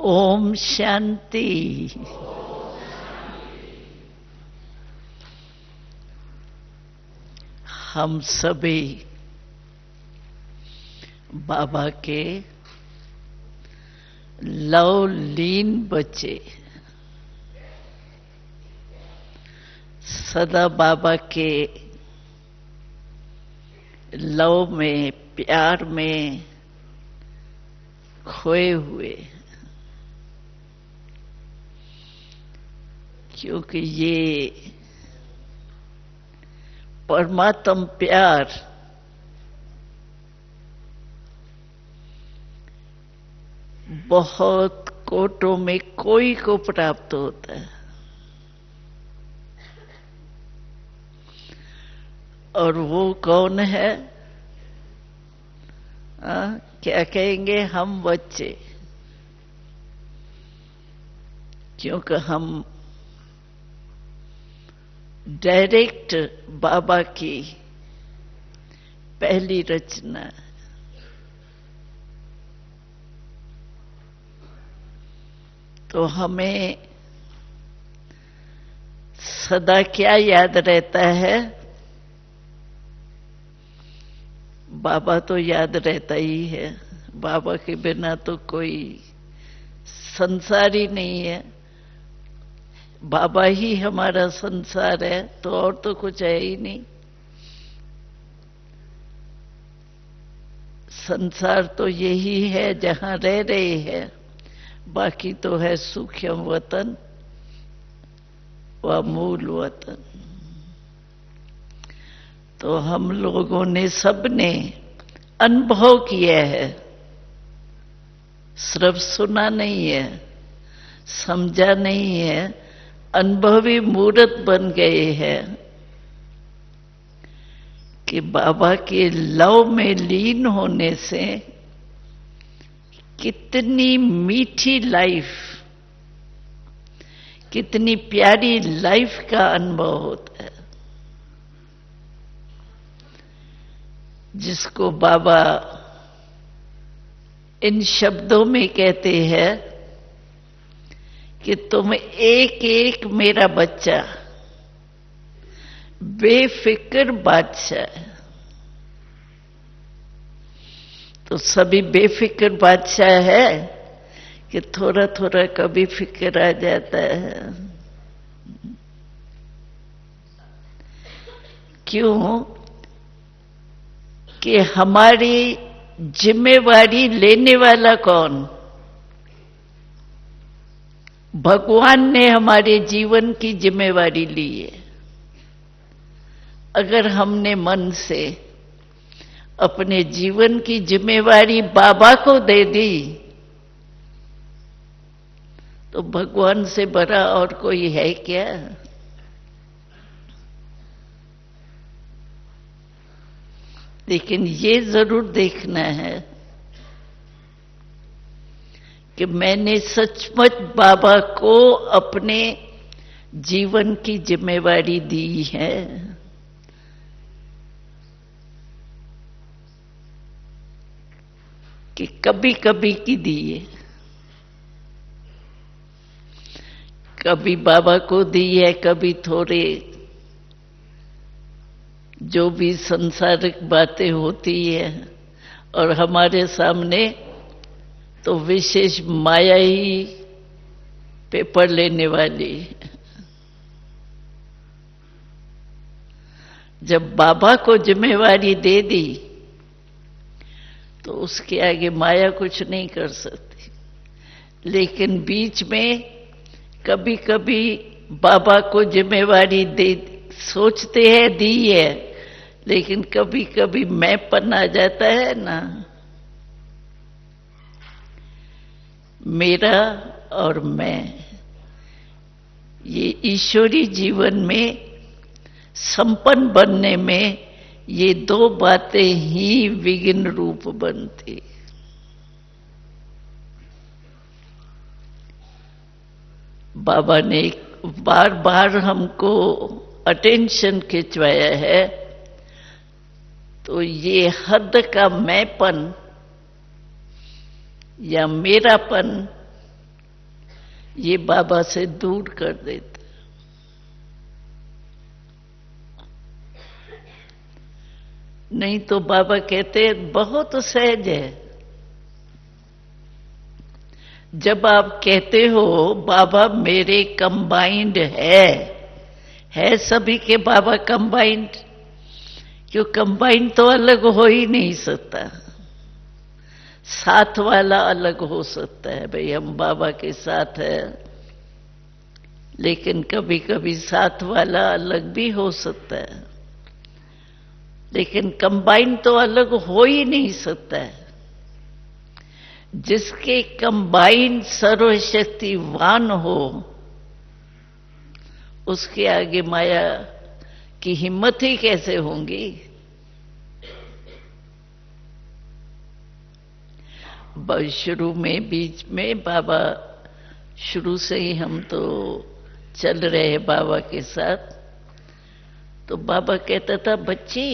ओम शांति। हम सभी बाबा के लवलीन बच्चे, सदा बाबा के लव में, प्यार में खोए हुए, क्योंकि ये परमात्म प्यार बहुत कोटों में कोई को प्राप्त होता है, और वो कौन है? क्या कहेंगे? हम बच्चे, क्योंकि हम डायरेक्ट बाबा की पहली रचना, तो हमें सदा क्या याद रहता है? बाबा तो याद रहता ही है। बाबा के बिना तो कोई संसार ही नहीं है। बाबा ही हमारा संसार है, तो और तो कुछ है ही नहीं। संसार तो यही है जहां रह रहे हैं, बाकी तो है सूक्ष्म वतन व मूल वतन। तो हम लोगों ने सबने अनुभव किया है, सिर्फ सुना नहीं है, समझा नहीं है, अनुभवी मूर्त बन गए हैं कि बाबा के लव में लीन होने से कितनी मीठी लाइफ, कितनी प्यारी लाइफ का अनुभव होता है, जिसको बाबा इन शब्दों में कहते हैं कि तुम एक एक मेरा बच्चा, बेफिक्र बादशाह। तो सभी बेफिक्र बादशाह है कि थोड़ा थोड़ा कभी फिक्र आ जाता है? क्यों? कि हमारी जिम्मेवारी लेने वाला कौन? भगवान ने हमारे जीवन की जिम्मेवारी ली है। अगर हमने मन से अपने जीवन की जिम्मेवारी बाबा को दे दी, तो भगवान से बड़ा और कोई है क्या? लेकिन ये जरूर देखना है कि मैंने सचमुच बाबा को अपने जीवन की जिम्मेवारी दी है। कि कभी कभी की दी है, कभी बाबा को दी है, कभी थोड़े जो भी संसारिक बातें होती है, और हमारे सामने तो विशेष माया ही पेपर लेने वाली। जब बाबा को जिम्मेवारी दे दी, तो उसके आगे माया कुछ नहीं कर सकती। लेकिन बीच में कभी कभी बाबा को जिम्मेवारी दे, सोचते हैं दी है, लेकिन कभी कभी मैंपन आ जाता है ना, मेरा और मैं। ये ईश्वरी जीवन में संपन्न बनने में ये दो बातें ही विघ्न रूप बनती। बाबा ने बार बार हमको अटेंशन खिंचवाया है, तो ये हद का मैंपन या मेरापन ये बाबा से दूर कर देता। नहीं तो बाबा कहते हैं बहुत सहज है। जब आप कहते हो बाबा मेरे कंबाइंड है सभी के बाबा कंबाइंड, क्यों कंबाइंड तो अलग हो ही नहीं सकता। साथ वाला अलग हो सकता है, भाई हम बाबा के साथ है, लेकिन कभी कभी साथ वाला अलग भी हो सकता है, लेकिन कंबाइन तो अलग हो ही नहीं सकता है। जिसके कंबाइन सर्वशक्तिवान हो उसके आगे माया की हिम्मत ही कैसे होंगी। शुरू में बीच में बाबा, शुरू से ही हम तो चल रहे हैं बाबा के साथ, तो बाबा कहता था बच्ची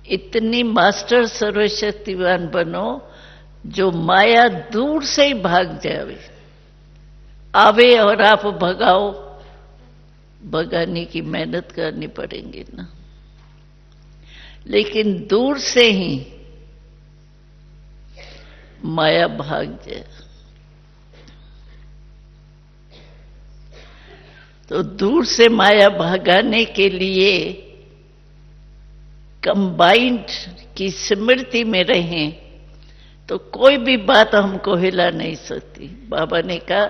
इतनी मास्टर सर्वशक्तिवान बनो जो माया दूर से ही भाग जावे, आवे और आप भगाओ। भगाने की मेहनत करनी पड़ेगी ना, लेकिन दूर से ही माया भाग जाए। तो दूर से माया भगाने के लिए कंबाइंड की स्मृति में रहें तो कोई भी बात हमको हिला नहीं सकती। बाबा ने कहा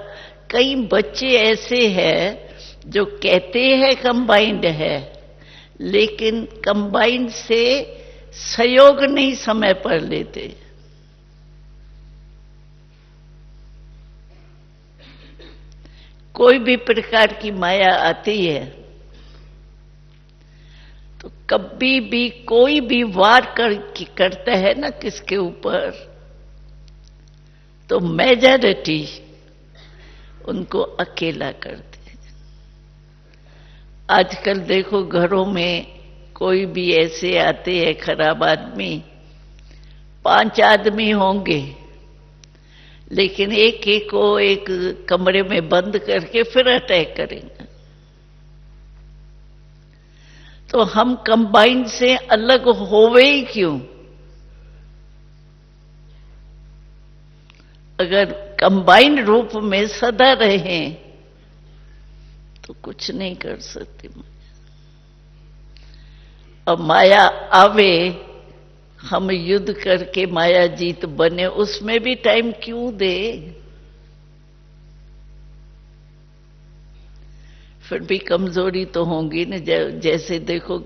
कई बच्चे ऐसे हैं जो कहते हैं कंबाइंड है, लेकिन कंबाइंड से सहयोग नहीं समय पर लेते। कोई भी प्रकार की माया आती है तो कभी भी कोई भी वार करता है ना किसके ऊपर, तो मेजॉरिटी उनको अकेला करते हैं। आजकल देखो घरों में कोई भी ऐसे आते हैं खराब आदमी, 5 आदमी होंगे, लेकिन एक एक को एक कमरे में बंद करके फिर अटैक करेंगे। तो हम कंबाइंड से अलग होवे ही क्यों? अगर कंबाइंड रूप में सदा रहें तो कुछ नहीं कर सकते। अब माया आवे, हम युद्ध करके माया जीत बने, उसमें भी टाइम क्यों दे? फिर भी कमजोरी तो होंगी ना। जैसे देखो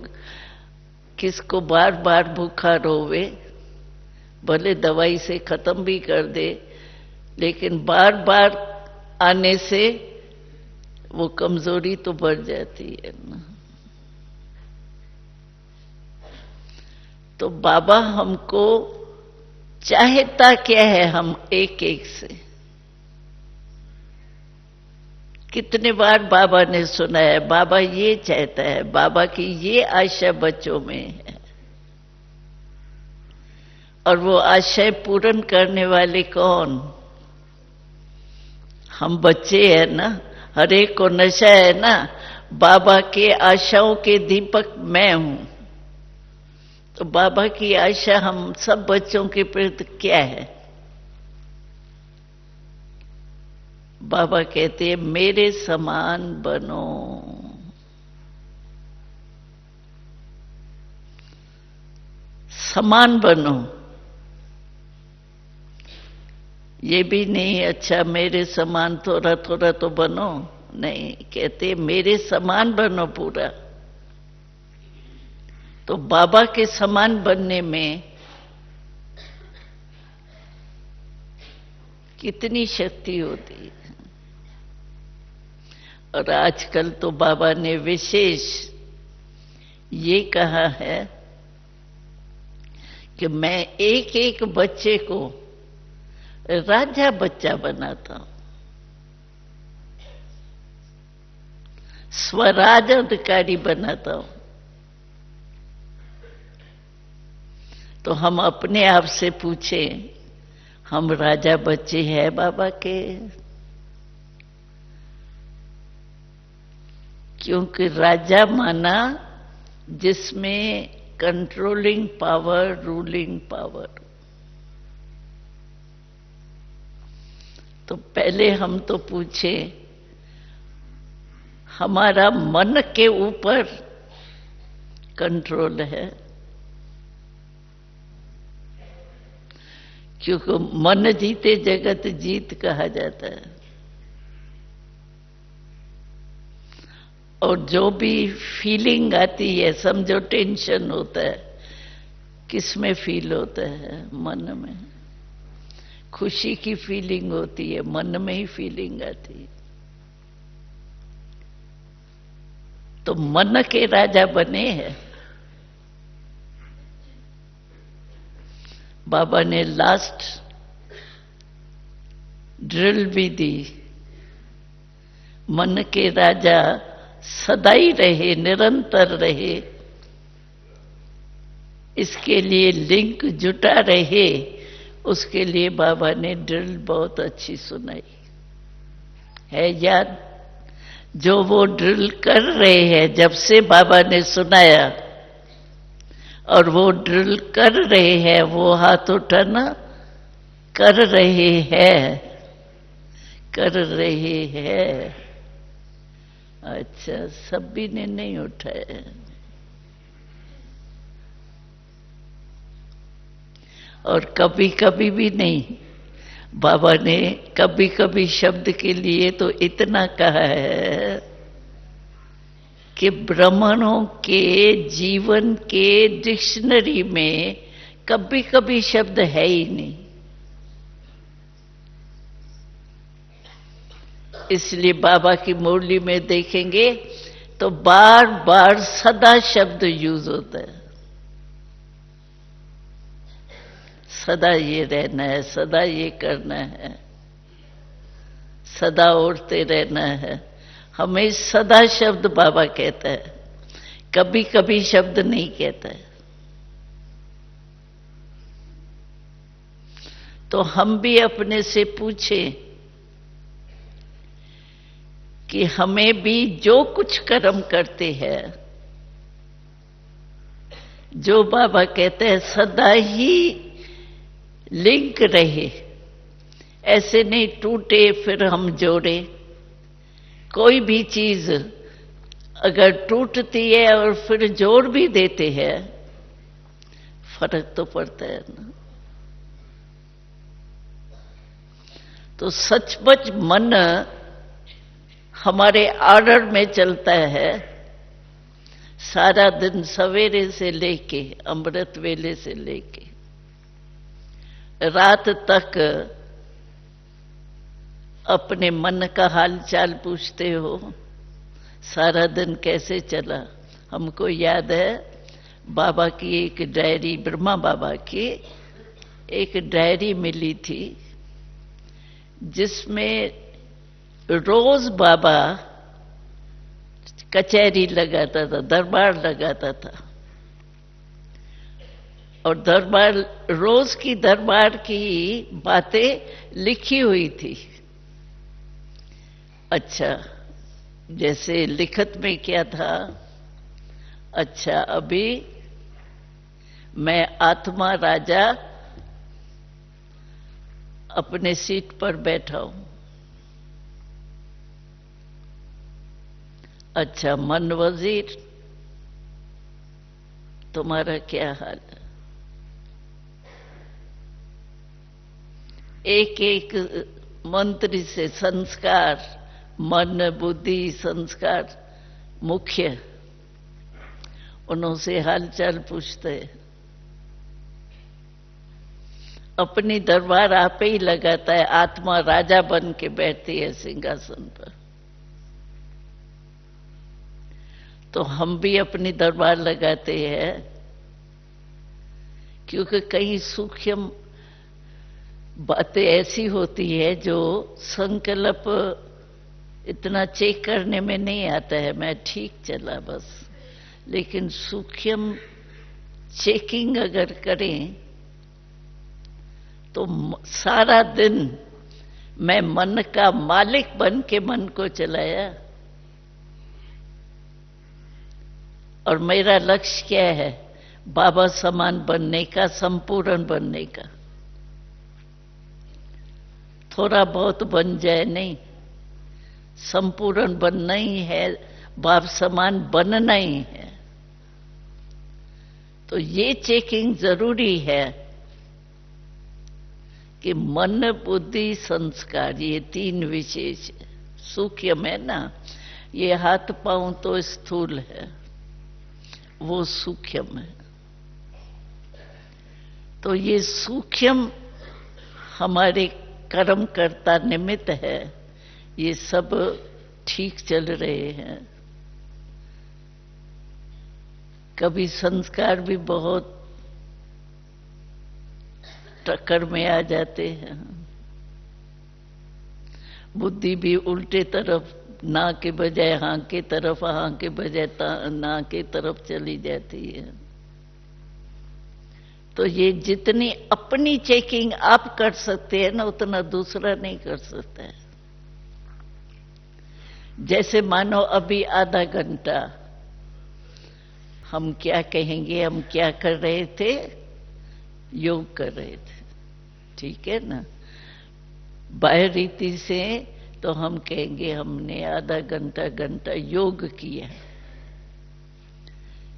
किसको बार बार बुखार होवे, भले दवाई से खत्म भी कर दे, लेकिन बार बार आने से वो कमजोरी तो बढ़ जाती है ना। तो बाबा हमको चाहता क्या है, हम एक एक से कितने बार बाबा ने सुनाया, बाबा ये चाहता है, बाबा की ये आशा बच्चों में है। और वो आशय पूर्ण करने वाले कौन? हम बच्चे हैं ना, हर एक को नशा है ना, बाबा के आशाओं के दीपक मैं हूं। तो बाबा की आशा हम सब बच्चों के प्रति क्या है? बाबा कहते हैं मेरे समान बनो। समान बनो, ये भी नहीं अच्छा मेरे समान थोड़ा थोड़ा तो बनो, नहीं, कहते मेरे समान बनो पूरा। तो बाबा के समान बनने में कितनी शक्ति होती है। और आजकल तो बाबा ने विशेष ये कहा है कि मैं एक एक बच्चे को राजा बच्चा बनाता हूं, स्वराज अधिकारी बनाता हूं। तो हम अपने आप से पूछें, हम राजा बच्चे हैं बाबा के? क्योंकि राजा माना जिसमें कंट्रोलिंग पावर, रूलिंग पावर। तो पहले हम तो पूछे हमारा मन के ऊपर कंट्रोल है, क्योंकि मन जीते जगत जीत कहा जाता है। और जो भी फीलिंग आती है, समझो टेंशन होता है, किस में फील होता है? मन में। खुशी की फीलिंग होती है, मन में ही फीलिंग आती है। तो मन के राजा बने हैं। बाबा ने लास्ट ड्रिल भी दी, मन के राजा सदा ही रहे, निरंतर रहे, इसके लिए लिंक जुटा रहे। उसके लिए बाबा ने ड्रिल बहुत अच्छी सुनाई है, याद? जो वो ड्रिल कर रहे हैं, जब से बाबा ने सुनाया और वो ड्रिल कर रहे हैं, वो हाथ उठाना, कर रहे हैं, कर रहे हैं। अच्छा, सभी ने नहीं उठाया। और कभी कभी भी नहीं। बाबा ने कभी कभी शब्द के लिए तो इतना कहा है कि ब्राह्मणों के जीवन के डिक्शनरी में कभी कभी शब्द है ही नहीं। इसलिए बाबा की मुरली में देखेंगे तो बार बार सदा शब्द यूज होता है। सदा ये रहना है, सदा ये करना है, सदा उड़ते रहना है। हमें सदा शब्द बाबा कहता है, कभी कभी शब्द नहीं कहता है। तो हम भी अपने से पूछें कि हमें भी जो कुछ कर्म करते हैं, जो बाबा कहते हैं सदा ही लिंक रहे, ऐसे नहीं टूटे फिर हम जोड़े। कोई भी चीज अगर टूटती है और फिर जोड़ भी देते हैं, फर्क तो पड़ता है ना। तो सचमुच मन हमारे आर्डर में चलता है, सारा दिन सवेरे से लेके अमृत वेले से लेके रात तक अपने मन का हाल चाल पूछते हो, सारा दिन कैसे चला। हमको याद है बाबा की एक डायरी, ब्रह्मा बाबा की एक डायरी मिली थी, जिसमें रोज बाबा कचहरी लगाता था, दरबार लगाता था। और दरबार, रोज की दरबार की बातें लिखी हुई थी। अच्छा, जैसे लिखत में क्या था, अच्छा अभी मैं आत्मा राजा अपने सीट पर बैठा हूं। अच्छा मन वजीर, तुम्हारा क्या हाल है? एक एक मंत्री से संस्कार, मन बुद्धि संस्कार मुख्य, उनसे हालचाल पूछते हैं। अपनी दरबार आप ही लगाता है, आत्मा राजा बन के बैठती है सिंहासन पर। तो हम भी अपनी दरबार लगाते हैं, क्योंकि कई सूक्ष्म बातें ऐसी होती है जो संकल्प इतना चेक करने में नहीं आता है, मैं ठीक चला बस। लेकिन सूक्ष्म चेकिंग अगर करें तो सारा दिन मैं मन का मालिक बन के मन को चलाया, और मेरा लक्ष्य क्या है? बाबा समान बनने का, संपूर्ण बनने का। थोड़ा बहुत बन जाए नहीं, संपूर्ण बनना ही है, बाप समान बनना ही है। तो ये चेकिंग जरूरी है कि मन, बुद्धि, संस्कार, ये तीन विशेष सूक्ष्म है ना। ये हाथ पांव तो स्थूल है, वो सूक्ष्म है। तो ये सूक्ष्म हमारे कर्म करता निमित्त है, ये सब ठीक चल रहे हैं। कभी संस्कार भी बहुत टक्कर में आ जाते हैं, बुद्धि भी उल्टे तरफ, ना के बजाय हाँ के तरफ, हाँ के बजाय ना के तरफ चली जाती है। तो ये जितनी अपनी चेकिंग आप कर सकते हैं ना, उतना दूसरा नहीं कर सकता है। जैसे मानो अभी आधा घंटा हम क्या कहेंगे, हम क्या कर रहे थे? योग कर रहे थे, ठीक है ना। बाह्य रीति से तो हम कहेंगे हमने आधा घंटा योग किया,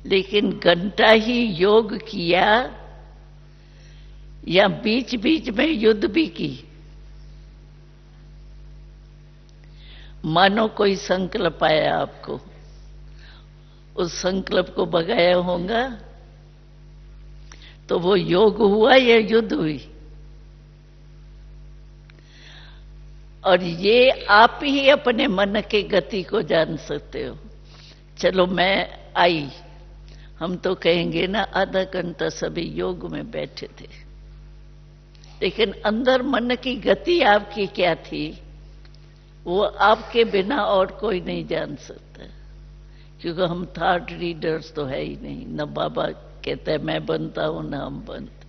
लेकिन घंटा ही योग किया या बीच बीच में युद्ध भी की? मानो कोई संकल्प आया आपको, उस संकल्प को भगाया होगा, तो वो योग हुआ या युद्ध हुई? और ये आप ही अपने मन के गति को जान सकते हो। चलो मैं आई, हम तो कहेंगे ना आधा घंटा सभी योग में बैठे थे, लेकिन अंदर मन की गति आपकी क्या थी, वो आपके बिना और कोई नहीं जान सकता, क्योंकि हम थॉट रीडर्स तो है ही नहीं। न बाबा कहते हैं मैं बनता हूं, न हम बनते।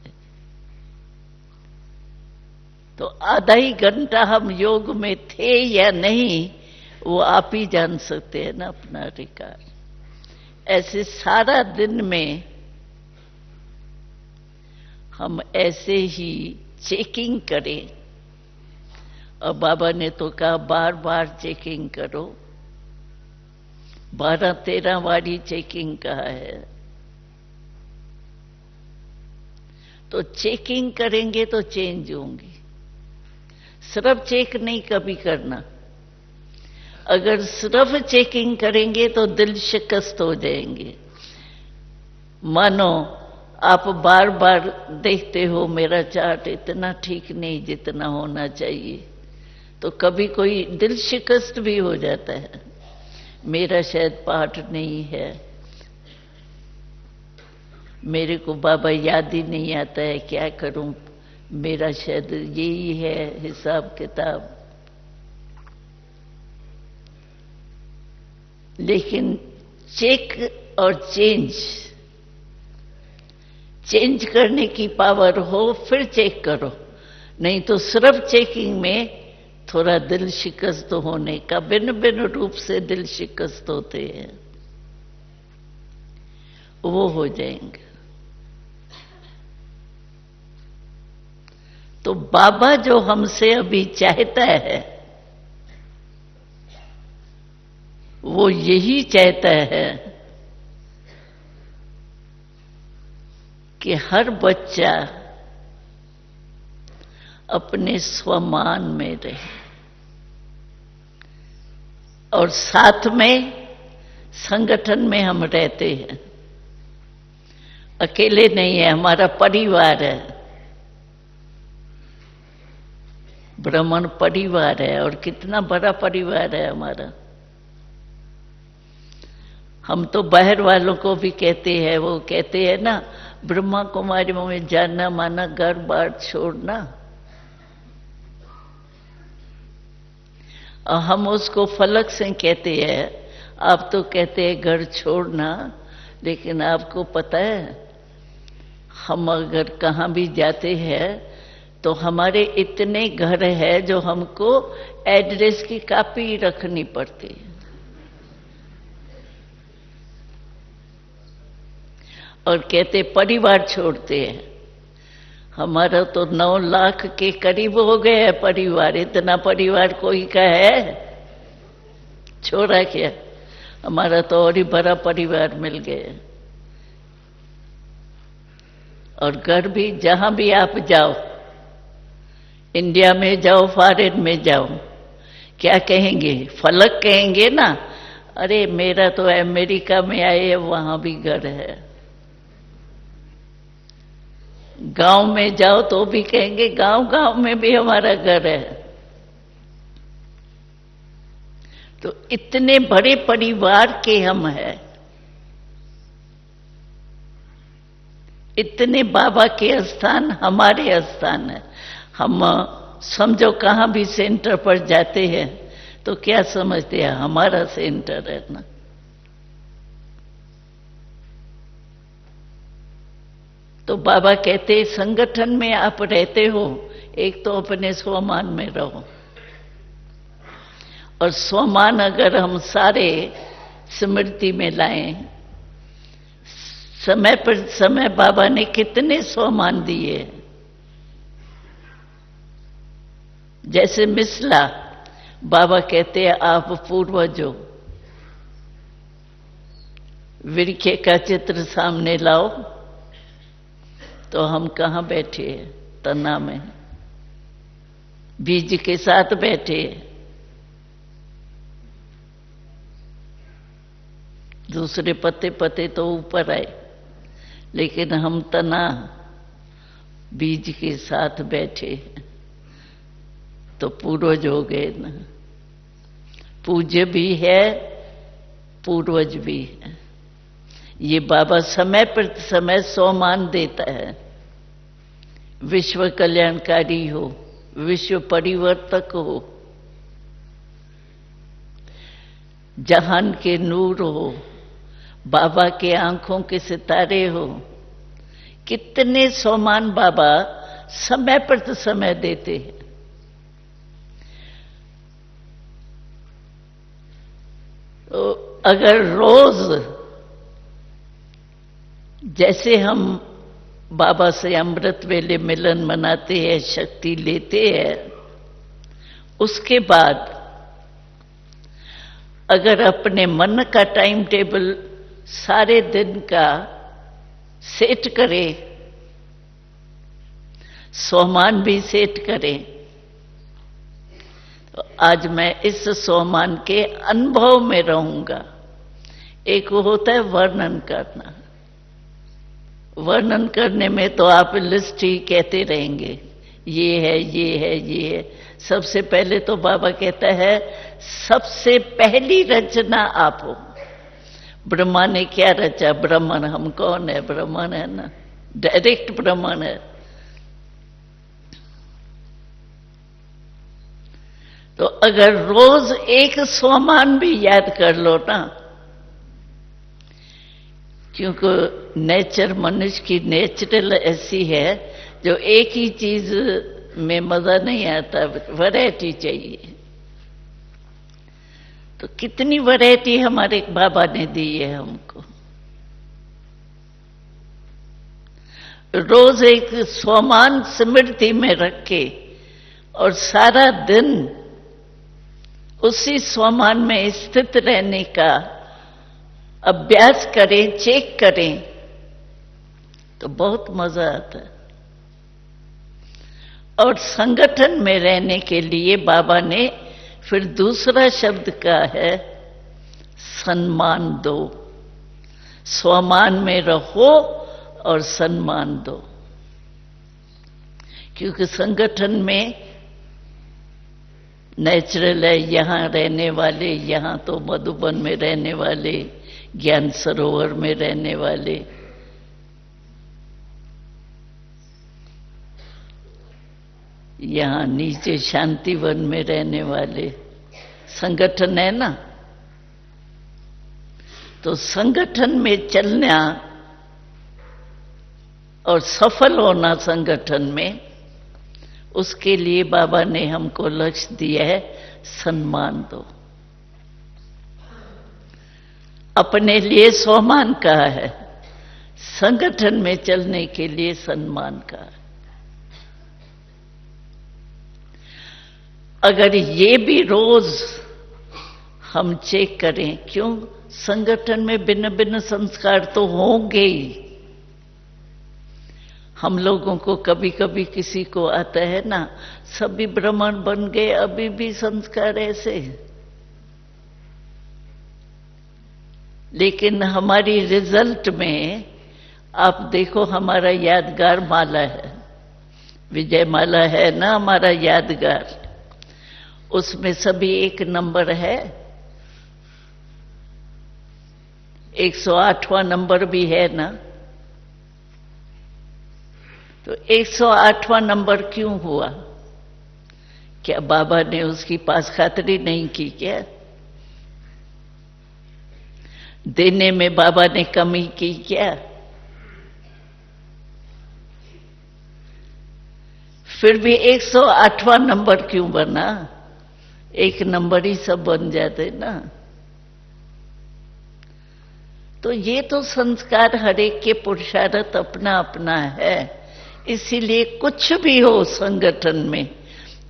तो आधा ही घंटा हम योग में थे या नहीं, वो आप ही जान सकते हैं ना अपना रिकॉर्ड। ऐसे सारा दिन में हम ऐसे ही चेकिंग करें। और बाबा ने तो कहा बार बार चेकिंग करो, 12-13 वाली चेकिंग कहा है। तो चेकिंग करेंगे तो चेंज होंगी, सिर्फ चेक नहीं कभी करना। अगर सिर्फ चेकिंग करेंगे तो दिल शिकस्त हो जाएंगे। मानो आप बार बार देखते हो मेरा चार्ट इतना ठीक नहीं जितना होना चाहिए, तो कभी कोई दिल शिकस्त भी हो जाता है, मेरा शायद पाठ नहीं है, मेरे को बाबा याद ही नहीं आता है, क्या करूं, मेरा शायद यही है हिसाब किताब। लेकिन चेक और चेंज करने की पावर हो फिर चेक करो, नहीं तो सिर्फ चेकिंग में थोड़ा दिल शिकस्त होने का, भिन्न भिन्न रूप से दिल शिकस्त होते हैं, वो हो जाएंगे। तो बाबा जो हमसे अभी चाहता है, वो यही चाहता है कि हर बच्चा अपने स्वमान में रहे और साथ में संगठन में हम रहते हैं, अकेले नहीं है, हमारा परिवार है, ब्राह्मण परिवार है। और कितना बड़ा परिवार है हमारा। हम तो बाहर वालों को भी कहते हैं, वो कहते हैं ना ब्रह्मा कुमारी में जाना माना घर बार छोड़ना, और हम उसको फलक से कहते हैं। आप तो कहते हैं घर छोड़ना, लेकिन आपको पता है हम अगर कहाँ भी जाते हैं तो हमारे इतने घर है जो हमको एड्रेस की कॉपी रखनी पड़ती है। और कहते परिवार छोड़ते हैं। हमारा तो 9 लाख के करीब हो गया है परिवार। इतना परिवार कोई का है? छोड़ा क्या? हमारा तो और ही बड़ा परिवार मिल गया। और घर भी, जहां भी आप जाओ, इंडिया में जाओ, फॉरेन में जाओ, क्या कहेंगे? फलक कहेंगे ना। अरे मेरा तो अमेरिका में आए है, वहां भी घर है। गांव में जाओ तो भी कहेंगे गांव गांव में भी हमारा घर है। तो इतने बड़े परिवार के हम हैं, इतने बाबा के स्थान हमारे स्थान है। हम समझो कहां भी सेंटर पर जाते हैं तो क्या समझते हैं? हमारा सेंटर है ना। तो बाबा कहते संगठन में आप रहते हो, एक तो अपने स्वमान में रहो। और स्वमान अगर हम सारे स्मृति में लाएं, समय पर समय बाबा ने कितने स्वमान दिए। जैसे मिसला, बाबा कहते हैं आप पूर्वज हो। वृक्ष का चित्र सामने लाओ तो हम कहाँ बैठे हैं? तना में, बीज के साथ बैठे हैं। दूसरे पत्ते पत्ते तो ऊपर आए, लेकिन हम तना बीज के साथ बैठे हैं। तो पूर्वज हो गए ना। पूज्य भी है, पूर्वज भी है। ये बाबा समय पर समय स्वमान देता है। विश्व कल्याणकारी हो, विश्व परिवर्तक हो, जहान के नूर हो, बाबा के आंखों के सितारे हो। कितने स्वमान बाबा समय पर समय देते हैं। तो अगर रोज जैसे हम बाबा से अमृत वेले मिलन मनाते हैं, शक्ति लेते हैं, उसके बाद अगर अपने मन का टाइम टेबल सारे दिन का सेट करें, स्वमान भी सेट करें, तो आज मैं इस स्वमान के अनुभव में रहूंगा। एक होता है वर्णन करना। वर्णन करने में तो आप लिस्ट ही कहते रहेंगे, ये है, ये है, ये है। सबसे पहले तो बाबा कहता है सबसे पहली रचना आप हो। ब्रह्मा ने क्या रचा? ब्रह्मन। हम कौन है? ब्रह्मन है ना, डायरेक्ट ब्रह्मन है। तो अगर रोज एक स्वमान भी याद कर लो ना, क्योंकि नेचर, मनुष्य की नेचुरल ऐसी है जो एक ही चीज में मजा नहीं आता, वैरायटी चाहिए। तो कितनी वैरायटी हमारे बाबा ने दी है हमको। रोज एक स्वमान स्मृति में रखे और सारा दिन उसी स्वमान में स्थित रहने का अभ्यास करें, चेक करें, तो बहुत मजा आता है। और संगठन में रहने के लिए बाबा ने फिर दूसरा शब्द कहा है, सम्मान दो। स्वमान में रहो और सम्मान दो। क्योंकि संगठन में नेचुरल है, यहां रहने वाले, यहां तो मधुबन में रहने वाले, ज्ञान सरोवर में रहने वाले, यहां नीचे शांतिवन में रहने वाले, संगठन है ना। तो संगठन में चलना और सफल होना संगठन में, उसके लिए बाबा ने हमको लक्ष्य दिया है, सम्मान दो। अपने लिए स्वमान कहा है, संगठन में चलने के लिए सम्मान का। अगर ये भी रोज हम चेक करें, क्यों संगठन में भिन्न भिन्न संस्कार तो होंगे ही। हम लोगों को कभी कभी किसी को आता है ना, सभी ब्राह्मण बन गए, अभी भी संस्कार ऐसे। लेकिन हमारी रिजल्ट में आप देखो, हमारा यादगार माला है, विजय माला है ना हमारा यादगार, उसमें सभी एक नंबर है, 108वां नंबर भी है ना। तो 108वां नंबर क्यों हुआ? क्या बाबा ने उसकी पास खातरी नहीं की क्या? देने में बाबा ने कमी की क्या? फिर भी 108वां नंबर क्यों बना? एक नंबर ही सब बन जाते ना। तो ये तो संस्कार हर एक के पुरुषार्थ अपना अपना है। इसीलिए कुछ भी हो संगठन में,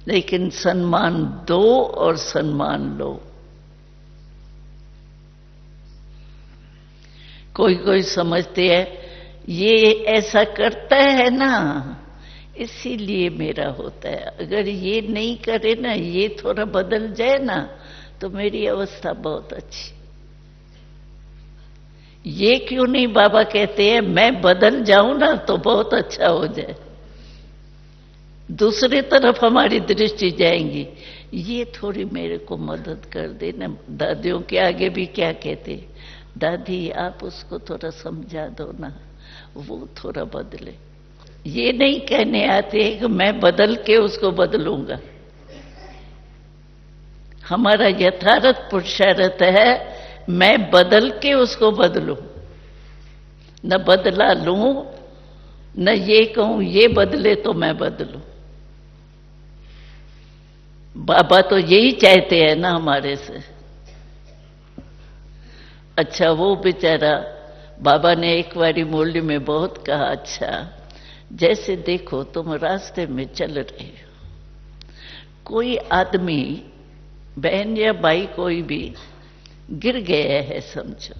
लेकिन सम्मान दो और सम्मान लो। कोई कोई समझते हैं ये ऐसा करता है ना इसीलिए मेरा होता है, अगर ये नहीं करे ना, ये थोड़ा बदल जाए ना, तो मेरी अवस्था बहुत अच्छी। ये क्यों नहीं बाबा कहते हैं मैं बदल जाऊं ना तो बहुत अच्छा हो जाए। दूसरी तरफ हमारी दृष्टि जाएंगी, ये थोड़ी मेरे को मदद कर दे ना। दादियों के आगे भी क्या कहते, दादी आप उसको थोड़ा समझा दो ना, वो थोड़ा बदले। ये नहीं कहने आते कि मैं बदल के उसको बदलूंगा। हमारा यथार्थ पुरुषार्थ है मैं बदल के उसको बदलूं, न बदला लूं, न ये कहूं ये बदले तो मैं बदलूं। बाबा तो यही चाहते हैं ना हमारे से। अच्छा वो बेचारा, बाबा ने एक बारी मूल्य में बहुत कहा, अच्छा जैसे देखो तुम रास्ते में चल रहे हो, कोई आदमी बहन या भाई कोई भी गिर गया है समझो,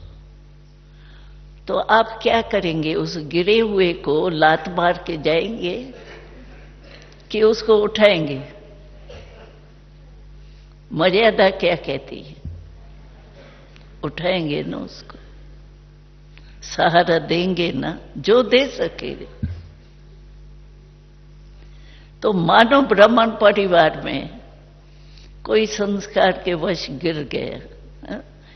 तो आप क्या करेंगे? उस गिरे हुए को लात मार के जाएंगे कि उसको उठाएंगे? मर्यादा क्या कहती है? उठाएंगे ना, उसको सहारा देंगे ना, जो दे सके। तो मानव ब्राह्मण परिवार में कोई संस्कार के वश गिर गया,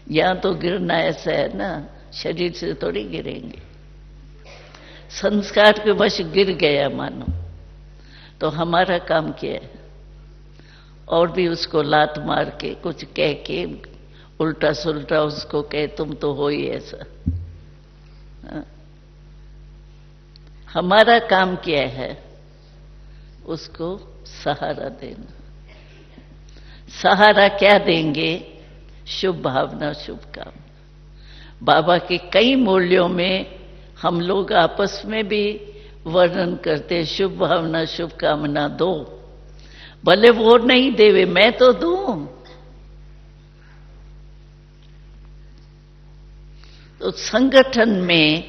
यहां तो गिरना ऐसा है ना, शरीर से थोड़ी गिरेंगे, संस्कार के वश गिर गया मानो, तो हमारा काम क्या है? और भी उसको लात मार के कुछ कह के उल्टा सुल्टा उसको कहे तुम तो हो ही ऐसा। हमारा काम क्या है? उसको सहारा देना। सहारा क्या देंगे? शुभ भावना, शुभकामना। बाबा के कई मूल्यों में हम लोग आपस में भी वर्णन करते, शुभ भावना शुभकामना दो, भले वो नहीं देवे मैं तो दूं। तो संगठन में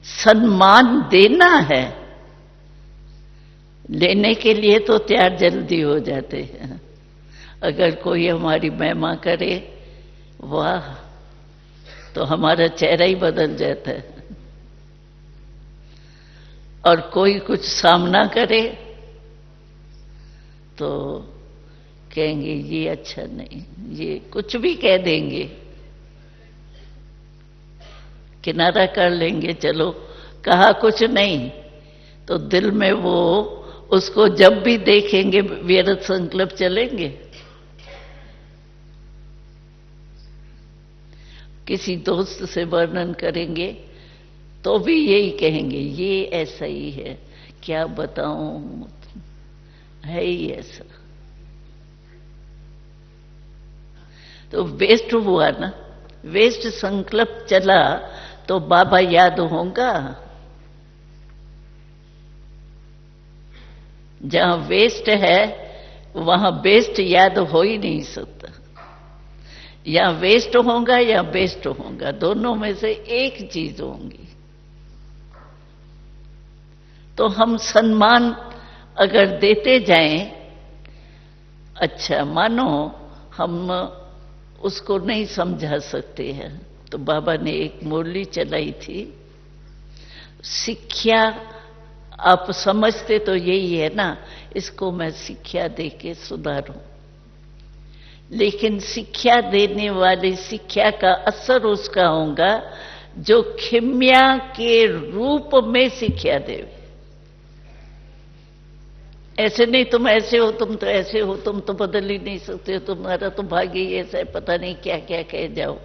सम्मान देना है, लेने के लिए तो तैयार जल्दी हो जाते हैं। अगर कोई हमारी महिमा करे, वाह, तो हमारा चेहरा ही बदल जाता है। और कोई कुछ सामना करे तो कहेंगे ये अच्छा नहीं, ये कुछ भी कह देंगे, किनारा कर लेंगे, चलो कहा कुछ नहीं, तो दिल में वो उसको जब भी देखेंगे व्यर्थ संकल्प चलेंगे। किसी दोस्त से वर्णन करेंगे तो भी यही कहेंगे ये ऐसा ही है, क्या बताऊं, है ही ऐसा। तो वेस्ट हुआ ना, वेस्ट संकल्प चला तो बाबा याद होगा? जहां वेस्ट है वहां बेस्ट याद हो ही नहीं सकता। या वेस्ट होगा या बेस्ट होगा, दोनों में से एक चीज होंगी। तो हम सम्मान अगर देते जाएं, अच्छा मानो हम उसको नहीं समझा सकते हैं, तो बाबा ने एक मुरली चलाई थी, शिक्षा आप समझते तो यही है ना, इसको मैं शिक्षा देके सुधारूं। लेकिन शिक्षा देने वाली शिक्षा का असर उसका होगा जो खिम्या के रूप में शिक्षा देवे। ऐसे नहीं तुम ऐसे हो, तुम तो ऐसे हो, तुम तो बदल ही नहीं सकते हो, तुम्हारा तो भाग्य ही ऐसा है, पता नहीं क्या क्या कह जाओ।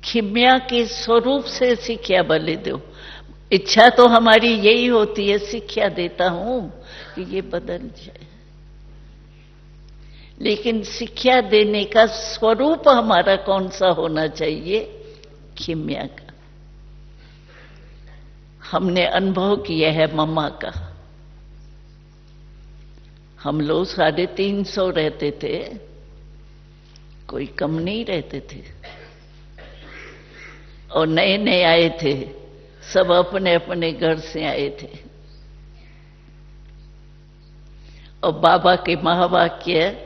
खिम्या के स्वरूप से शिक्षा भले दो। इच्छा तो हमारी यही होती है, शिक्षा देता हूं कि ये बदल जाए, लेकिन शिक्षा देने का स्वरूप हमारा कौन सा होना चाहिए? खिम्या का। हमने अनुभव किया है मम्मा का। हम लोग 350 रहते थे, कोई कम नहीं रहते थे, और नए नए आए थे, सब अपने अपने घर से आए थे। और बाबा के महावाक्य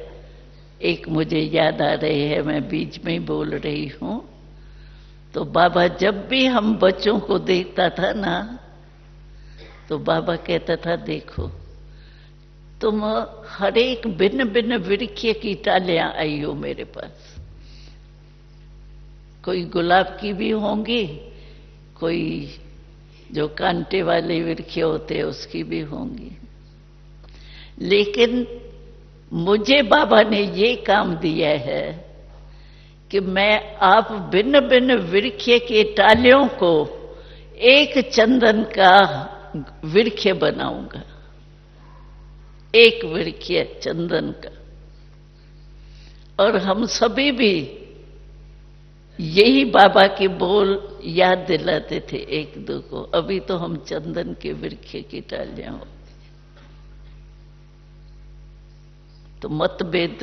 एक मुझे याद आ रहे हैं, मैं बीच में ही बोल रही हूं। तो बाबा जब भी हम बच्चों को देखता था ना, तो बाबा कहता था देखो तुम हर एक भिन्न भिन्न वृक्ष की टालियां आई हो मेरे पास। कोई गुलाब की भी होंगी, कोई जो कांटे वाले वृक्ष होते हैं उसकी भी होंगी, लेकिन मुझे बाबा ने ये काम दिया है कि मैं आप भिन्न भिन्न वृक्ष के टालियों को एक चंदन का वृक्ष बनाऊंगा, एक वृक्ष चंदन का। और हम सभी भी यही बाबा के बोल याद दिलाते थे एक दो को। अभी तो हम चंदन के वृक्ष की टालियां हो, तो मतभेद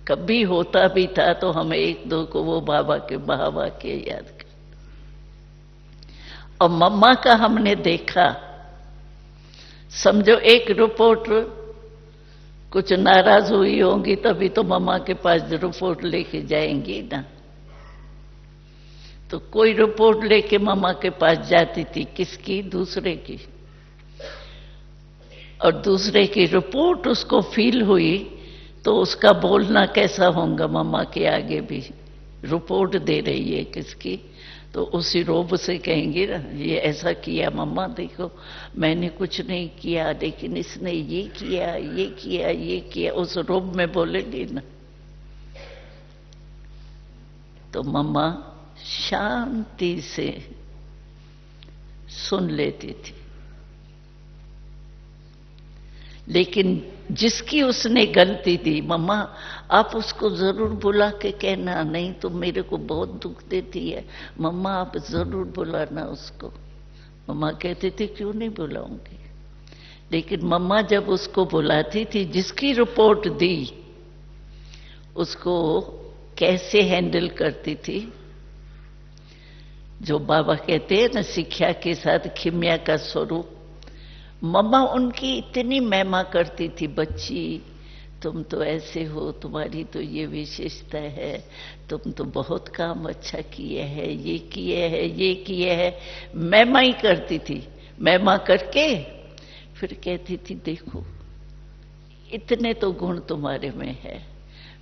कभी होता भी था तो हम एक दो को वो बाबा के महावाक्य याद कर। और मम्मा का हमने देखा, समझो एक रिपोर्टर कुछ नाराज हुई होंगी तभी तो मम्मा के पास रिपोर्ट लेके जाएंगी ना। तो कोई रिपोर्ट लेके मम्मा के पास जाती थी, किसकी? दूसरे की। और दूसरे की रिपोर्ट उसको फील हुई तो उसका बोलना कैसा होगा मम्मा के आगे भी? रिपोर्ट दे रही है किसकी, तो उसी रोब से कहेंगे ना ये ऐसा किया मम्मा, देखो मैंने कुछ नहीं किया लेकिन इसने ये किया ये किया ये किया, उस रोब में बोलेंगे ना। तो मम्मा शांति से सुन लेती थी, लेकिन जिसकी उसने गलती दी, मम्मा आप उसको जरूर बुला के कहना, नहीं तो मेरे को बहुत दुख देती है, मम्मा आप जरूर बुलाना उसको। मम्मा कहती थी क्यों नहीं बुलाऊंगी, लेकिन मम्मा जब उसको बुलाती थी, जिसकी रिपोर्ट दी उसको कैसे हैंडल करती थी? जो बाबा कहते हैं ना शिक्षा के साथ खिम्या का स्वरूप। मम्मा उनकी इतनी महिमा करती थी, बच्ची तुम तो ऐसे हो, तुम्हारी तो ये विशेषता है, तुम तो बहुत काम अच्छा किए है, ये किए है ये किए है, महिमा ही करती थी। महिमा करके फिर कहती थी देखो इतने तो गुण तुम्हारे में है,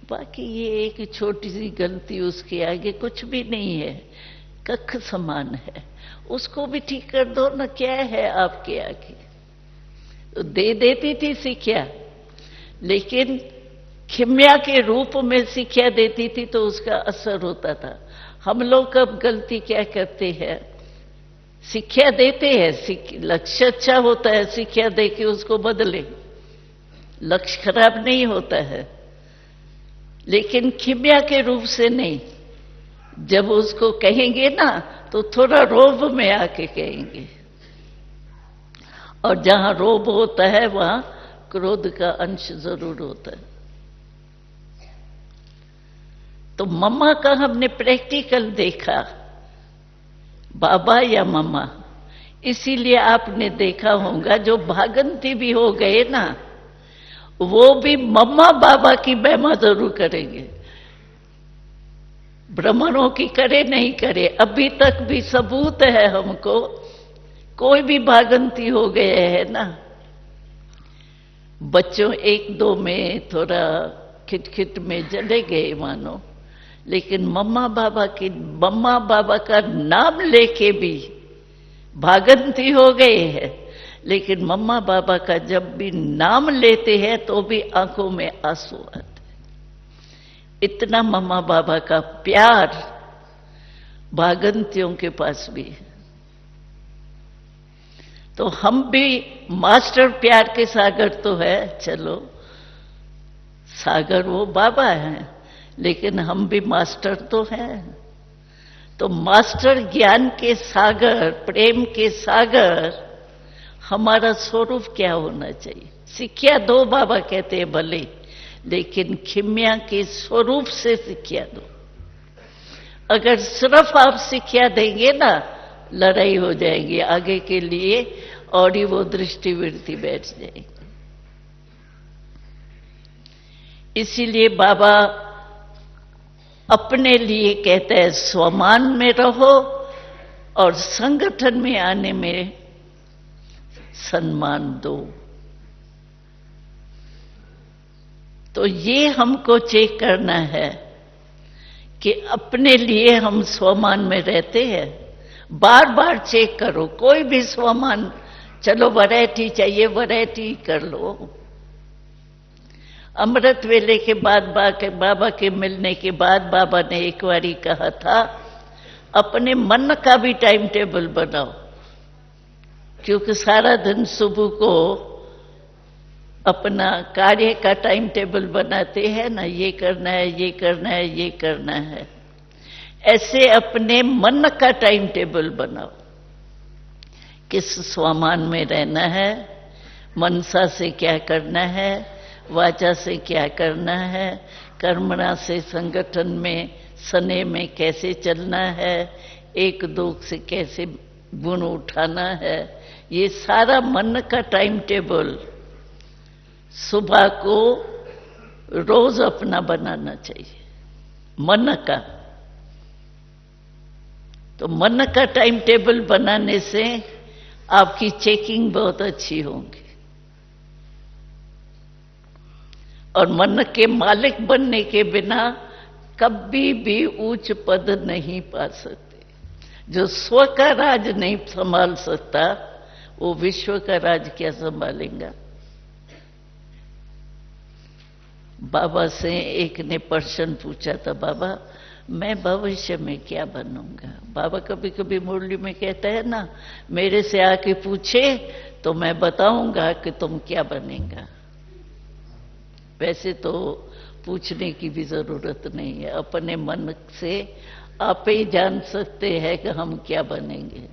बाकी ये एक छोटी सी गलती उसके आगे कुछ भी नहीं है, कख समान है, उसको भी ठीक कर दो ना, क्या है आपके आगे। तो दे देती थी शिक्षा, लेकिन खिम्या के रूप में शिक्षा देती थी तो उसका असर होता था। हम लोग कब गलती क्या करते हैं, शिक्षा देते हैं, लक्ष्य अच्छा होता है, शिक्षा दे के उसको बदले, लक्ष्य खराब नहीं होता है, लेकिन खिम्या के रूप से नहीं, जब उसको कहेंगे ना तो थोड़ा रोब में आके कहेंगे, और जहां रोब होता है वहां क्रोध का अंश जरूर होता है। तो मम्मा का हमने प्रैक्टिकल देखा, बाबा या मम्मा। इसीलिए आपने देखा होगा जो भागंती भी हो गए ना, वो भी मम्मा बाबा की महिमा जरूर करेंगे। ब्राह्मणों की करे नहीं करे, अभी तक भी सबूत है हमको, कोई भी भागंती हो गए है ना, बच्चों एक दो में थोड़ा खिटखिट में चले गए मानो, लेकिन मम्मा बाबा का नाम लेके भी भागंती हो गए हैं। लेकिन मम्मा बाबा का जब भी नाम लेते हैं तो भी आंखों में आंसू आते, इतना मम्मा बाबा का प्यार भागंतियों के पास भी है। तो हम भी मास्टर प्यार के सागर तो है, चलो सागर वो बाबा हैं, लेकिन हम भी मास्टर तो हैं। तो मास्टर ज्ञान के सागर, प्रेम के सागर, हमारा स्वरूप क्या होना चाहिए? शिक्षा दो बाबा कहते हैं भले, लेकिन खिम्या के स्वरूप से शिक्षा दो। अगर सिर्फ आप शिक्षा देंगे ना, लड़ाई हो जाएगी आगे के लिए, और ही वो दृष्टिवृत्ति बैठ जाएगी। इसीलिए बाबा अपने लिए कहते हैं स्वमान में रहो और संगठन में आने में सम्मान दो। तो ये हमको चेक करना है कि अपने लिए हम स्वमान में रहते हैं। बार बार चेक करो, कोई भी स्वमान, चलो वैरायटी चाहिए वैरायटी कर लो। अमृत वेले के बाद बाबा के मिलने के बाद बाबा ने एक बारी कहा था, अपने मन का भी टाइम टेबल बनाओ, क्योंकि सारा दिन सुबह को अपना कार्य का टाइम टेबल बनाते हैं ना, ये करना है ये करना है ये करना है। ऐसे अपने मन का टाइम टेबल बनाओ, किस स्वमान में रहना है, मनसा से क्या करना है, वाचा से क्या करना है, कर्मणा से संगठन में सने में कैसे चलना है, एक दो से कैसे गुण उठाना है। ये सारा मन का टाइम टेबल सुबह को रोज अपना बनाना चाहिए, मन का। तो मन का टाइम टेबल बनाने से आपकी चेकिंग बहुत अच्छी होगी, और मन के मालिक बनने के बिना कभी भी उच्च पद नहीं पा सकते। जो स्व का राज नहीं संभाल सकता, वो विश्व का राज क्या संभालेगा? बाबा से एक ने प्रश्न पूछा था, बाबा मैं भविष्य में क्या बनूंगा? बाबा कभी कभी मुरली में कहता है ना, मेरे से आके पूछे तो मैं बताऊंगा कि तुम क्या बनेगा। वैसे तो पूछने की भी जरूरत नहीं है, अपने मन से आप ही जान सकते हैं कि हम क्या बनेंगे।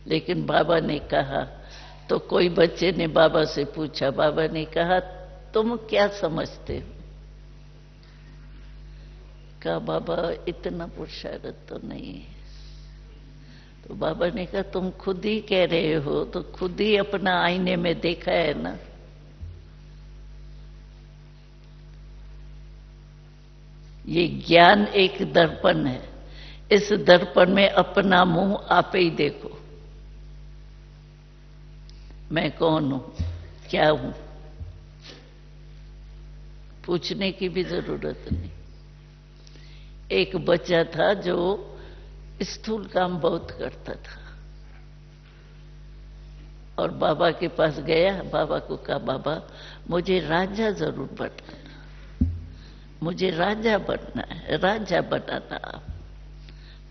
लेकिन बाबा ने कहा, तो कोई बच्चे ने बाबा से पूछा, बाबा ने कहा तुम क्या समझते हो? कहा बाबा इतना पुरुषार्थ तो नहीं है। तो बाबा ने कहा तुम खुद ही कह रहे हो, तो खुद ही अपना आईने में देखा है ना। ये ज्ञान एक दर्पण है, इस दर्पण में अपना मुंह आप ही देखो, मैं कौन हूं, क्या हूं। पूछने की भी जरूरत नहीं। एक बच्चा था जो स्थूल काम बहुत करता था, और बाबा के पास गया, बाबा को कहा बाबा मुझे राजा जरूर बनना है, मुझे राजा बनना है, राजा बनाना आप।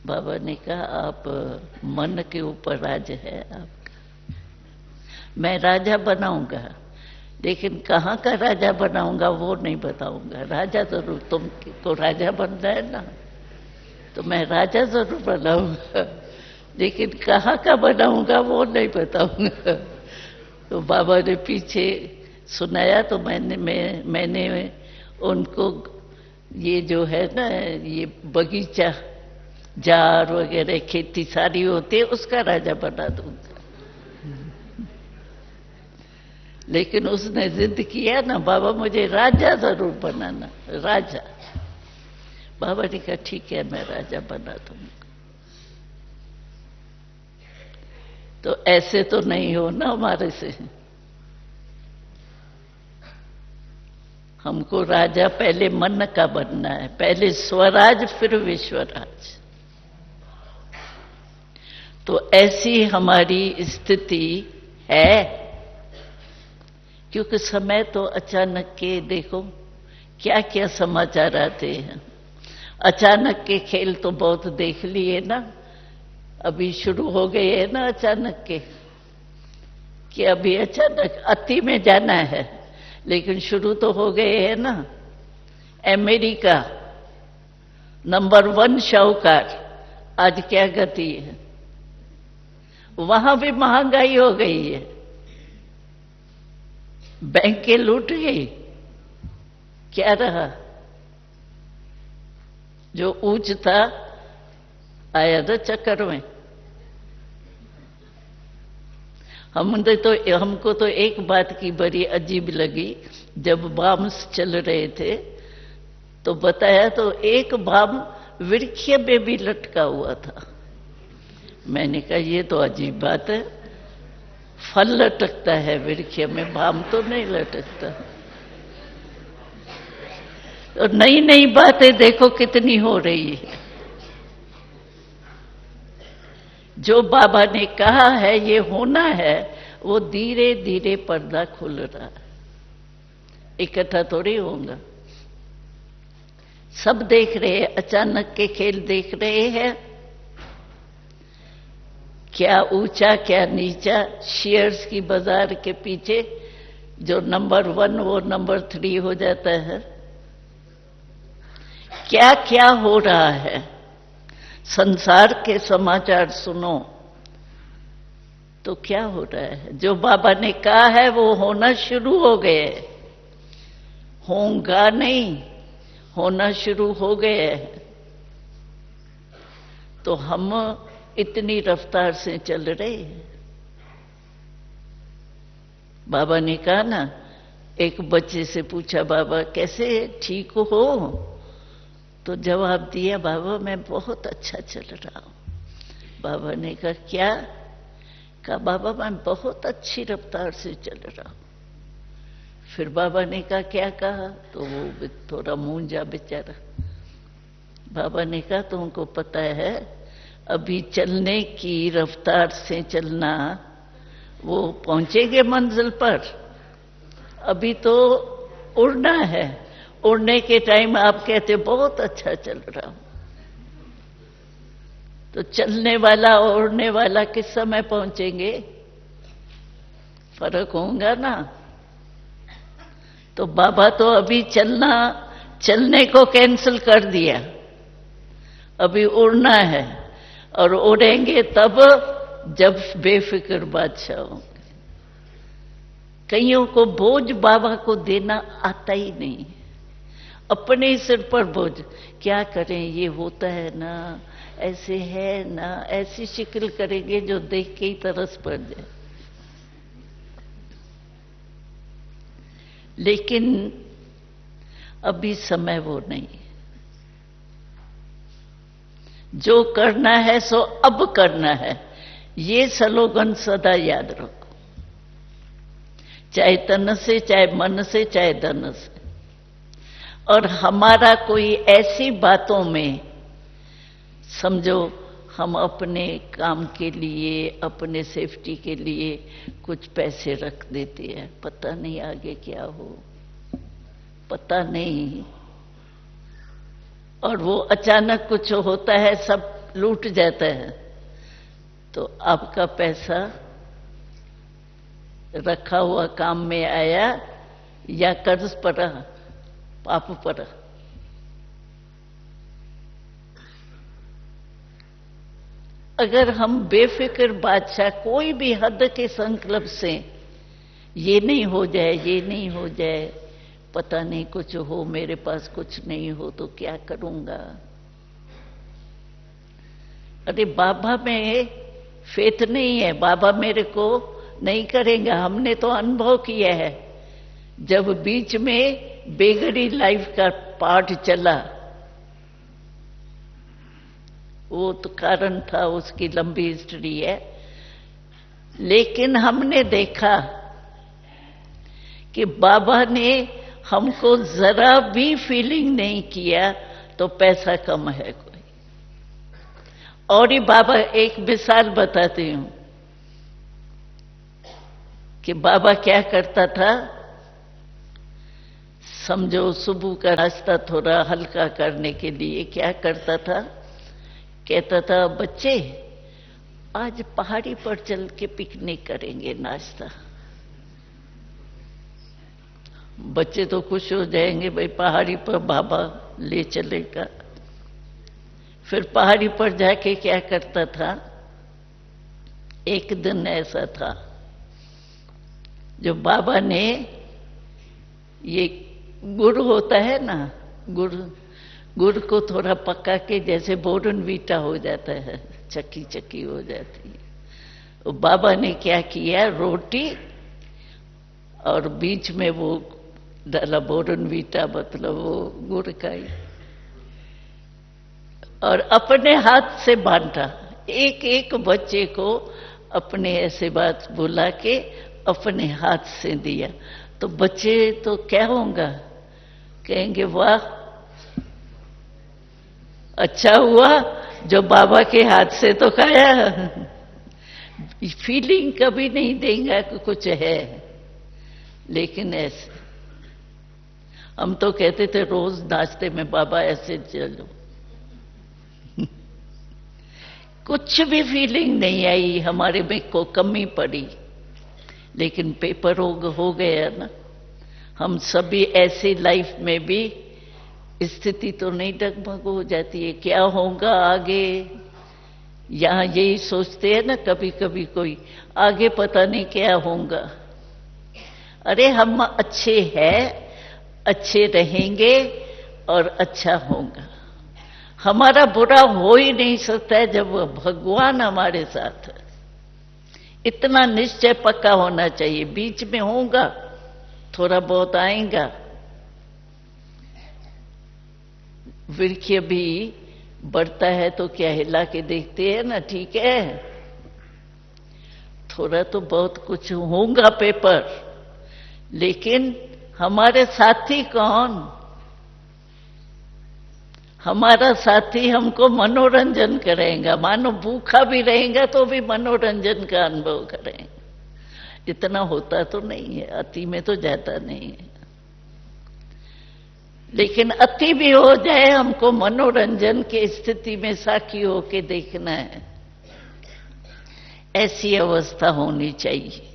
बाबा ने कहा आप मन के ऊपर राज है आपका, मैं राजा बनाऊंगा, लेकिन कहाँ का राजा बनाऊंगा वो नहीं बताऊंगा। राजा जरूर तुमको राजा बनना है ना। तो मैं राजा जरूर बनाऊंगा, लेकिन कहाँ का बनाऊंगा वो नहीं बताऊंगा। तो बाबा ने पीछे सुनाया, तो मैंने उनको ये जो है ना, ये बगीचा जार वगैरह खेती सारी होती है, उसका राजा बना दूंगा। लेकिन उसने जिद किया ना, बाबा मुझे राजा जरूर बनाना, राजा। बाबा ने कहा ठीक है, मैं राजा बना दूंगा। तो ऐसे तो नहीं हो ना हमारे से। हमको राजा पहले मन का बनना है, पहले स्वराज फिर विश्वराज। तो ऐसी हमारी स्थिति है, क्योंकि समय तो अचानक के, देखो क्या क्या समाचार आते हैं। अचानक के खेल तो बहुत देख लिए ना, अभी शुरू हो गए हैं ना अचानक के, कि अभी अचानक अति में जाना है, लेकिन शुरू तो हो गए हैं ना। अमेरिका नंबर 1 शाहूकार, आज क्या गति है, वहां भी महंगाई हो गई है, बैंकें लूट गई, क्या रहा? जो ऊंच था आया था चक्कर में। हमको तो एक बात की बड़ी अजीब लगी, जब बाम्स चल रहे थे तो बताया, तो एक बाम वृक्ष में भी लटका हुआ था। मैंने कहा ये तो अजीब बात है, फल लटकता है वृक्ष में, बाम तो नहीं लटकता। तो नई नई बातें देखो कितनी हो रही है। जो बाबा ने कहा है ये होना है, वो धीरे धीरे पर्दा खुल रहा है, इकट्ठा थोड़ी होगा। सब देख रहे हैं, अचानक के खेल देख रहे हैं, क्या ऊंचा क्या नीचा, शेयर्स की बाजार के पीछे जो नंबर 1 वो नंबर 3 हो जाता है। क्या क्या हो रहा है, संसार के समाचार सुनो तो क्या हो रहा है। जो बाबा ने कहा है वो होना शुरू हो गए, होगा नहीं, होना शुरू हो गए। तो हम इतनी रफ्तार से चल रहे हैं। बाबा ने कहा ना, एक बच्चे से पूछा बाबा कैसे ठीक हो, तो जवाब दिया बाबा मैं बहुत अच्छा चल रहा हूं। बाबा ने कहा क्या? कहा बाबा मैं बहुत अच्छी रफ्तार से चल रहा हूं। फिर बाबा ने कहा क्या कहा? तो वो थोड़ा मूंझा बेचारा। बाबा ने कहा तुमको पता है अभी चलने की रफ्तार से चलना, वो पहुंचेंगे मंजिल पर, अभी तो उड़ना है। उड़ने के टाइम आप कहते बहुत अच्छा चल रहा हूं, तो चलने वाला और उड़ने वाला किस समय पहुंचेंगे? फर्क होगा ना। तो बाबा तो अभी चलने को कैंसिल कर दिया, अभी उड़ना है, और उड़ेंगे तब जब बेफिक्र बादशाह होंगे। कईयों को बोझ बाबा को देना आता ही नहीं, अपने ही सिर पर बोझ। क्या करें, ये होता है ना, ऐसे है ना, ऐसी शिक्ल करेंगे जो देख के ही तरस पड़ जाए। लेकिन अभी समय वो नहीं, जो करना है सो अब करना है, ये स्लोगन सदा याद रखो, चाहे तन से, चाहे मन से, चाहे धन से। और हमारा कोई ऐसी बातों में, समझो हम अपने काम के लिए, अपने सेफ्टी के लिए कुछ पैसे रख देते हैं, पता नहीं आगे क्या हो, पता नहीं, और वो अचानक कुछ होता है, सब लूट जाता है, तो आपका पैसा रखा हुआ काम में आया या कर्ज पड़ा, पाप पड़ा। अगर हम बेफिक्र बादशाह कोई भी हद के संकल्प से ये नहीं हो जाए, ये नहीं हो जाए, पता नहीं कुछ हो, मेरे पास कुछ नहीं हो तो क्या करूंगा। अरे बाबा में फेथ नहीं है, बाबा मेरे को नहीं करेंगे। हमने तो अनुभव किया है, जब बीच में बेगड़ी लाइफ का पार्ट चला, वो तो कारण था, उसकी लंबी हिस्ट्री है। लेकिन हमने देखा कि बाबा ने हमको जरा भी फीलिंग नहीं किया तो पैसा कम है कोई। और ये बाबा, एक मिसाल बताती हूं कि बाबा क्या करता था। समझो सुबह का नाश्ता थोड़ा हल्का करने के लिए क्या करता था, कहता था बच्चे आज पहाड़ी पर चल के पिकनिक करेंगे, नाश्ता। बच्चे तो खुश हो जाएंगे, भाई पहाड़ी पर बाबा ले चलेगा। फिर पहाड़ी पर जाके क्या करता था, एक दिन ऐसा था जो बाबा ने ये गुड़ होता है ना, गुड़ को थोड़ा पका के, जैसे बोर्नवीटा हो जाता है, चक्की चक्की हो जाती है, तो बाबा ने क्या किया, रोटी और बीच में वो डाला बोर्नवीटा, मतलब वो गुड़ का ही, और अपने हाथ से बांटा। एक एक बच्चे को अपने ऐसे बात बुला के अपने हाथ से दिया। तो बच्चे तो क्या होगा, कहेंगे वाह अच्छा हुआ जो बाबा के हाथ से तो खाया। फीलिंग कभी नहीं देंगे कि कुछ है। लेकिन ऐसे हम तो कहते थे रोज नाश्ते में बाबा ऐसे चलो। कुछ भी फीलिंग नहीं आई, हमारे में को कमी पड़ी। लेकिन पेपर हो गया ना। हम सभी ऐसी लाइफ में भी स्थिति तो नहीं डगमग हो जाती है, क्या होगा आगे। यहां यही सोचते हैं ना कभी कभी कोई, आगे पता नहीं क्या होगा। अरे हम अच्छे हैं, अच्छे रहेंगे और अच्छा होगा। हमारा बुरा हो ही नहीं सकता है जब भगवान हमारे साथ है। इतना निश्चय पक्का होना चाहिए। बीच में होगा, थोड़ा बहुत आएगा। वृक्ष भी बढ़ता है तो क्या हिला के देखते हैं ना, ठीक है, थोड़ा तो बहुत कुछ होगा पेपर। लेकिन हमारे साथी कौन, हमारा साथी हमको मनोरंजन करेगा। मानो भूखा भी रहेगा तो भी मनोरंजन का अनुभव करेंगे। इतना होता तो नहीं है, अति में तो जाता नहीं है। लेकिन अति भी हो जाए, हमको मनोरंजन की स्थिति में साखी होके देखना है। ऐसी अवस्था होनी चाहिए।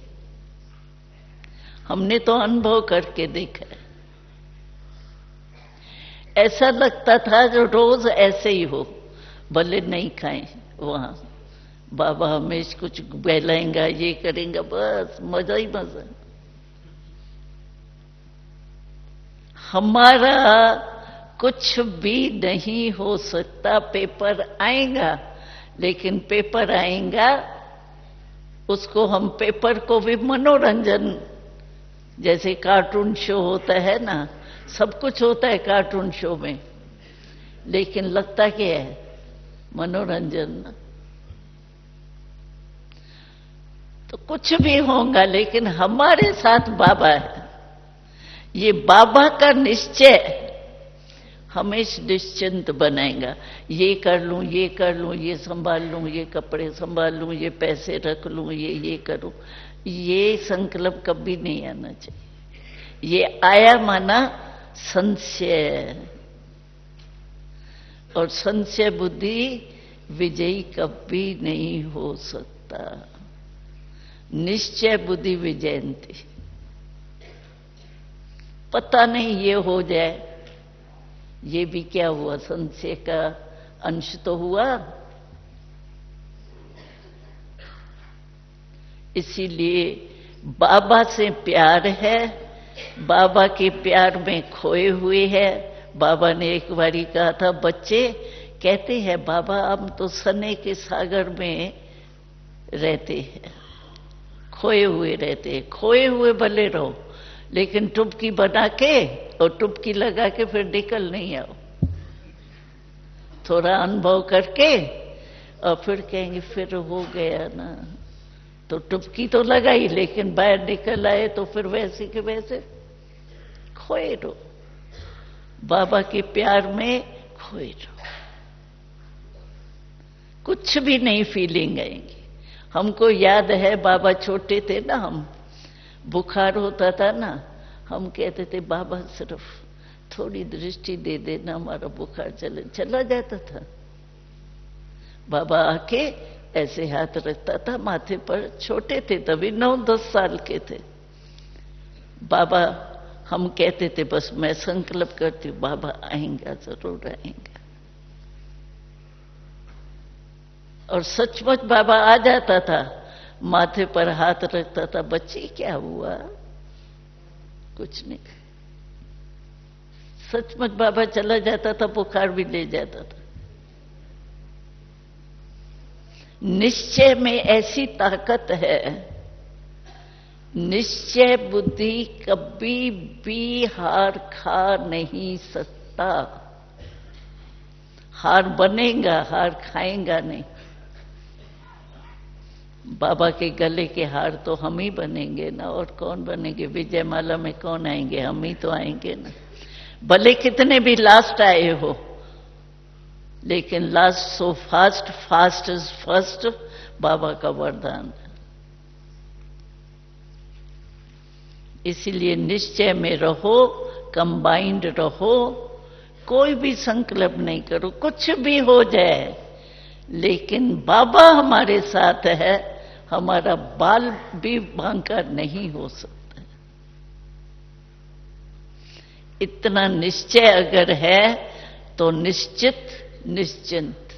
हमने तो अनुभव करके देखा है। ऐसा लगता था जो रोज ऐसे ही हो, भले नहीं खाएं वहां, बाबा हमेशा कुछ बहलाएंगा, ये करेंगे, बस मजा ही मजा। हमारा कुछ भी नहीं हो सकता। पेपर आएगा, लेकिन पेपर आएगा उसको हम पेपर को भी मनोरंजन, जैसे कार्टून शो होता है ना, सब कुछ होता है कार्टून शो में, लेकिन लगता क्या है, मनोरंजन। तो कुछ भी होगा, लेकिन हमारे साथ बाबा है। ये बाबा का निश्चय हमेशा निश्चिंत बनाएगा। ये कर लूं, ये कर लूं, ये संभाल लूं, ये कपड़े संभाल लूं, ये पैसे रख लूं, ये करूं। ये संकल्प कभी नहीं आना चाहिए। ये आया माना संशय, और संशय बुद्धि विजयी कभी नहीं हो सकता। निश्चय बुद्धि विजयंती। पता नहीं ये हो जाए, ये भी क्या हुआ, संशय का अंश तो हुआ। इसीलिए बाबा से प्यार है, बाबा के प्यार में खोए हुए हैं। बाबा ने एक बारी कहा था, बच्चे कहते हैं बाबा हम तो सने के सागर में रहते हैं, खोए हुए रहते हैं। खोए हुए भले रहो, लेकिन टुबकी बना के और टुबकी लगा के फिर निकल नहीं आओ। थोड़ा अनुभव करके और फिर कहेंगे फिर हो गया ना, तो टुबकी तो लगाई लेकिन बाहर निकल आए तो फिर वैसे के वैसे खोए रहो, बाबा के प्यार में खोए रहो। कुछ भी नहीं फीलिंग आएंगी। हमको याद है बाबा छोटे थे ना, हम बुखार होता था ना, हम कहते थे बाबा सिर्फ थोड़ी दृष्टि दे देना, हमारा बुखार चला जाता था। बाबा आके ऐसे हाथ रखता था माथे पर, छोटे थे तभी 9-10 साल के थे। बाबा हम कहते थे बस मैं संकल्प करती हूँ बाबा आएंगे, जरूर आएंगे। और सचमुच बाबा आ जाता था, माथे पर हाथ रखता था, बच्ची क्या हुआ, कुछ नहीं। सचमुच बाबा चला जाता था, बुखार भी ले जाता था। निश्चय में ऐसी ताकत है, निश्चय बुद्धि कभी भी हार खा नहीं सकता। हार बनेगा, हार खाएगा नहीं। बाबा के गले के हार तो हम ही बनेंगे ना, और कौन बनेंगे? विजय माला में कौन आएंगे? हम ही तो आएंगे ना। भले कितने भी लास्ट आए हो, लेकिन last so fast, fast is first, बाबा का वरदान है। इसीलिए निश्चय में रहो, कंबाइंड रहो, कोई भी संकल्प नहीं करो, कुछ भी हो जाए, लेकिन बाबा हमारे साथ है, हमारा बाल भी बांका नहीं हो सकता। इतना निश्चय अगर है तो निश्चित निश्चिंत।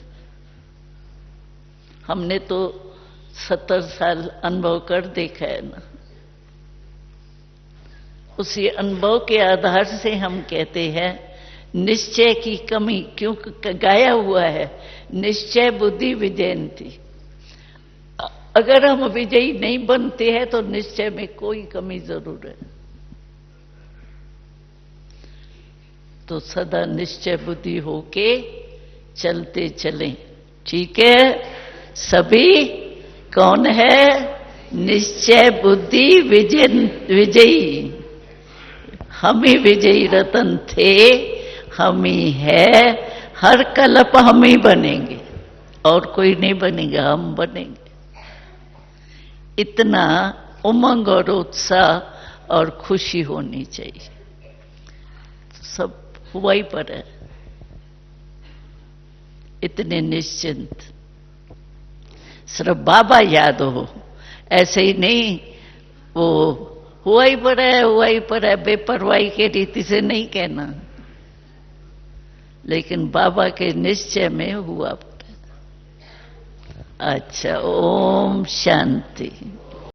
हमने तो 70 साल अनुभव कर देखा है ना, उसी अनुभव के आधार से हम कहते हैं निश्चय की कमी, क्योंकि गाया हुआ है निश्चय बुद्धि विजयंती। अगर हम विजयी नहीं बनते हैं तो निश्चय में कोई कमी जरूर है। तो सदा निश्चय बुद्धि होके चलते चलें, ठीक है? सभी कौन है? निश्चय बुद्धि विजयी। हम ही विजयी रतन थे, हम ही है, हर कल्प हम ही बनेंगे, और कोई नहीं बनेगा, हम बनेंगे। इतना उमंग और उत्साह और खुशी होनी चाहिए। सब हुआ ही पर है, इतने निश्चिंत। सिर्फ बाबा याद हो, ऐसे ही नहीं वो हुआ ही पर है, हुआ ही पर है, बेपरवाही के रीति से नहीं कहना, लेकिन बाबा के निश्चय में हुआ पर है। अच्छा, ओम शांति।